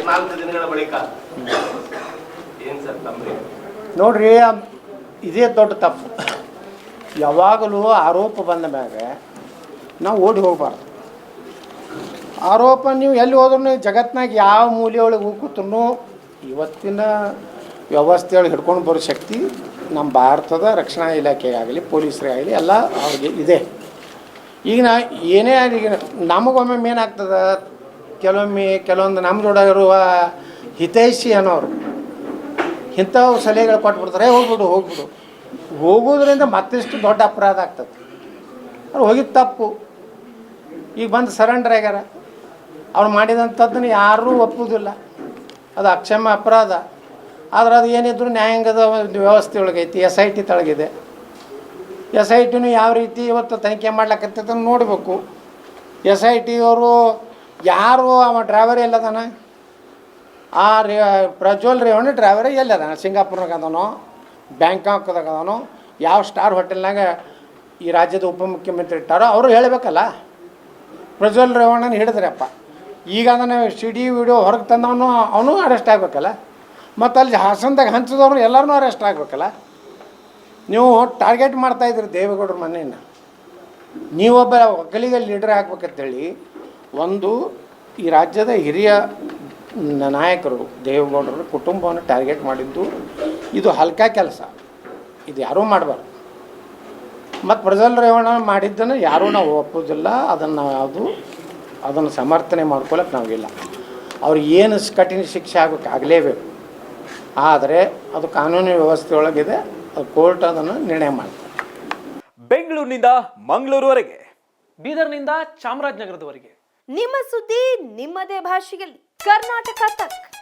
14 ದಿನಗಳ ಬಳಿಕ ಏನು ಸರ್ ತಮ್ಮರಿ ನೋಡ್ರಿ, ಇದೇ ದೊಡ್ಡ ತಪ್ಪು. ಯಾವಾಗಲೂ ಆರೋಪ ಬಂದ ಮ್ಯಾಗ ನಾವು ಓಡಿ ಹೋಗಬಾರ್ದು. ಆರೋಪ ನೀವು ಎಲ್ಲಿ ಹೋದ್ರೂ ಜಗತ್ತಿನಾಗ ಯಾವ ಮೂಲೆಯೊಳಗೆ ಕೂತ್ರೂ ಇವತ್ತಿನ ವ್ಯವಸ್ಥೆಯೊಳಗೆ ಹಿಡ್ಕೊಂಡು ಬರೋ ಶಕ್ತಿ ನಮ್ಮ ಭಾರತದ ರಕ್ಷಣಾ ಇಲಾಖೆಗಾಗಲಿ ಪೊಲೀಸರಿಗಾಗಲಿ ಎಲ್ಲ ಅವ್ರಿಗೆ ಇದೆ. ಈಗ ಏನೇ ಈಗ ನಮಗೊಮ್ಮೆ ಏನಾಗ್ತದೆ, ಕೆಲವೊಂದು ನಮ್ಮ ಜೋಡ ಇರುವ ಹಿತೈಷಿ ಅನ್ನೋರು ಇಂಥವು ಸಲಹೆಗಳು ಕೊಟ್ಬಿಡ್ತಾರೆ, ಹೋಗ್ಬಿಡು ಹೋಗೋದ್ರಿಂದ ಮತ್ತಿಷ್ಟು ದೊಡ್ಡ ಅಪರಾಧ ಆಗ್ತದೆ. ಅವ್ರು ಹೋಗಿದ್ದು ತಪ್ಪು, ಈಗ ಬಂದು ಸರೆಂಡರ್ ಆಗ್ಯಾರ. ಅವ್ರು ಮಾಡಿದಂಥದ್ದನ್ನು ಯಾರೂ ಒಪ್ಪುವುದಿಲ್ಲ, ಅದು ಅಕ್ಷಮ್ಯ ಅಪರಾಧ. ಆದ್ರೆ ಅದು ಏನಿದ್ರು ನ್ಯಾಯಾಂಗದ ವ್ಯವಸ್ಥೆ ಒಳಗೈತಿ, SIT ತಳಗಿದೆ. SITನೂ ಯಾವ ರೀತಿ ಇವತ್ತು ತನಿಖೆ ಮಾಡ್ಲಿಕ್ಕತ್ತದ ನೋಡಬೇಕು. SIT ಅವರು ಯಾರು ಅವ ಡ್ರೈವರ್ ಎಲ್ಲದಾನ, ಆ ಪ್ರಜ್ವಲ್ ರೇವಣ್ಣ ಡ್ರೈವರ್ ಎಲ್ಲದಾನ, ಸಿಂಗಾಪುರ್ನಾಗ ಅದನೋ ಬ್ಯಾಂಕಾಕ್ದಾಗ ಅದನೋ ಯಾವ ಸ್ಟಾರ್ ಹೋಟೆಲ್ನಾಗ ಈ ರಾಜ್ಯದ ಉಪಮುಖ್ಯಮಂತ್ರಿ ಇಟ್ಟಾರೋ ಅವರು ಹೇಳಬೇಕಲ್ಲ. ಪ್ರಜ್ವಲ್ ರೇವಣ್ಣನ ಹಿಡಿದ್ರಪ್ಪ, ಈಗ ಅದನ್ನು CD ವಿಡಿಯೋ ಹೊರಗೆ ತಂದವನು ಅವನು ಅರೆಸ್ಟ್ ಆಗಬೇಕಲ್ಲ. ಮತ್ತು ಅಲ್ಲಿ ಹಾಸನದಾಗ ಹಂಚಿದವ್ರು ಎಲ್ಲರೂ ಅರೆಸ್ಟ್ ಆಗಬೇಕಲ್ಲ. ನೀವು ಟಾರ್ಗೆಟ್ ಮಾಡ್ತಾಯಿದ್ರಿ ದೇವೇಗೌಡರ ಮನೆಯನ್ನು. ನೀವೊಬ್ಬ ಒಕ್ಕಲಿಗ ಲೀಡರ್ ಆಗ್ಬೇಕಂತೇಳಿ ಒಂದು ಈ ರಾಜ್ಯದ ಹಿರಿಯ ನಾಯಕರು ದೇವೇಗೌಡರ ಕುಟುಂಬವನ್ನು ಟಾರ್ಗೆಟ್ ಮಾಡಿದ್ದು ಇದು ಹಲ್ಕ ಕೆಲಸ, ಇದು ಯಾರೂ ಮಾಡಬಾರ್ದು. ಮತ್ತು ಪ್ರಜ್ವಲ್ ರೇವಣ್ಣ ಮಾಡಿದ್ದನ್ನು ಯಾರೂ ನಾವು ಒಪ್ಪೋದಿಲ್ಲ, ಅದನ್ನು ಸಮರ್ಥನೆ ಮಾಡ್ಕೊಳ್ಳೋಕೆ ನಾವಿಲ್ಲ. ಅವ್ರಿಗೆ ಏನು ಕಠಿಣ ಶಿಕ್ಷೆ ಆಗಲೇಬೇಕು. ಆದರೆ ಅದು ಕಾನೂನು ವ್ಯವಸ್ಥೆಯೊಳಗಿದೆ, ಅದು ಕೋರ್ಟ್ ಅದನ್ನು ನಿರ್ಣಯ ಮಾಡ್ತಾರೆ. ಬೆಂಗಳೂರಿನಿಂದ ಮಂಗಳೂರುವರೆಗೆ, ಬೀದರ್ನಿಂದ ಚಾಮರಾಜನಗರದವರೆಗೆ ನಿಮ್ಮ ಸುದ್ದಿ ನಿಮ್ಮದೇ ಭಾಷೆಯಲ್ಲಿ ಕರ್ನಾಟಕ ತಕ್.